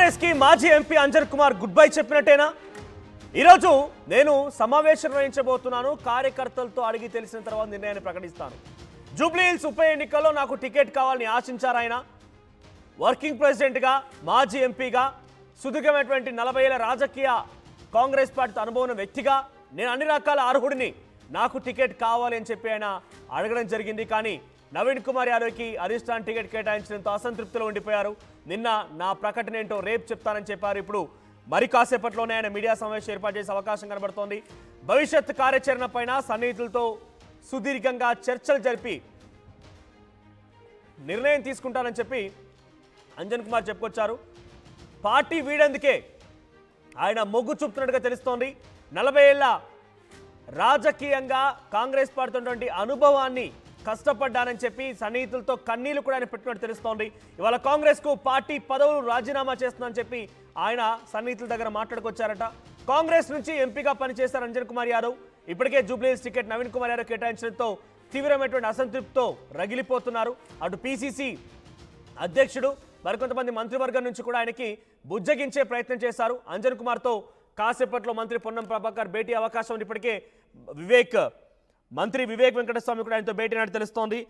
కాంగ్రెస్ కి మాజీ MP Anjan Kumar goodbye చెప్పినట్టేనా? ఈరోజు నేను సమావేశం నిర్వహించబోతున్నాను. కార్యకర్తలతో అడిగి తెలిసిన తర్వాత నిర్ణయాన్ని ప్రకటిస్తాను. జూబ్లీ హిల్స్ ఉప ఎన్నికల్లో నాకు టికెట్ కావాలని ఆశించారు ఆయన. వర్కింగ్ ప్రెసిడెంట్గా, మాజీ ఎంపీగా, సుదీర్ఘమైనటువంటి 40 ఏళ్ల రాజకీయ కాంగ్రెస్ పార్టీ అనుభవం వ్యక్తిగా నేను అన్ని రకాల అర్హుడిని, నాకు టికెట్ కావాలి అని చెప్పి ఆయన అడగడం జరిగింది. కానీ నవీన్ కుమార్ యాదవ్కి అధిష్టానం టికెట్ కేటాయించడంతో అసంతృప్తిలో ఉండిపోయారు. నిన్న నా ప్రకటన ఏంటో రేపు చెప్తానని చెప్పారు. ఇప్పుడు మరి కాసేపట్లోనే ఆయన మీడియా సమావేశం ఏర్పాటు చేసే అవకాశం కనబడుతోంది. భవిష్యత్ కార్యాచరణ పైన సన్నిహితులతో సుదీర్ఘంగా చర్చలు జరిపి నిర్ణయం తీసుకుంటానని చెప్పి అంజన్ కుమార్ చెప్పుకొచ్చారు. పార్టీ వీడేందుకే ఆయన మొగ్గు చూపుతున్నట్టుగా తెలుస్తోంది. 40 ఏళ్ల రాజకీయంగా కాంగ్రెస్ పార్టీ అనుభవాన్ని కష్టపడ్డానని చెప్పి సన్నిహితులతో కన్నీళ్లు కూడా ఆయన పెట్టినట్టు తెలుస్తోంది. ఇవాళ కాంగ్రెస్కు పార్టీ పదవులు రాజీనామా చేస్తుందని చెప్పి ఆయన సన్నిహితుల దగ్గర మాట్లాడుకొచ్చారట. కాంగ్రెస్ నుంచి ఎంపీగా పనిచేశారు అంజన్ కుమార్ యాదవ్. ఇప్పటికే జూబ్లీ హిల్స్ టికెట్ నవీన్ కుమార్ యాదవ్ కేటాయించడంతో తీవ్రమైనటువంటి అసంతృప్తితో రగిలిపోతున్నారు. అటు పిసిసి అధ్యక్షుడు, మరికొంతమంది మంత్రివర్గం నుంచి కూడా ఆయనకి బుజ్జగించే ప్రయత్నం చేశారు. అంజన్ కుమార్తో కాసేపట్లో మంత్రి పొన్నం ప్రభాకర్ భేటీ అవకాశం ఉంది. ఇప్పటికే మంత్రి వివేక్ వెంకటస్వామి కూడా ఆయనతో భేటీ నాటి తెలుస్తోంది.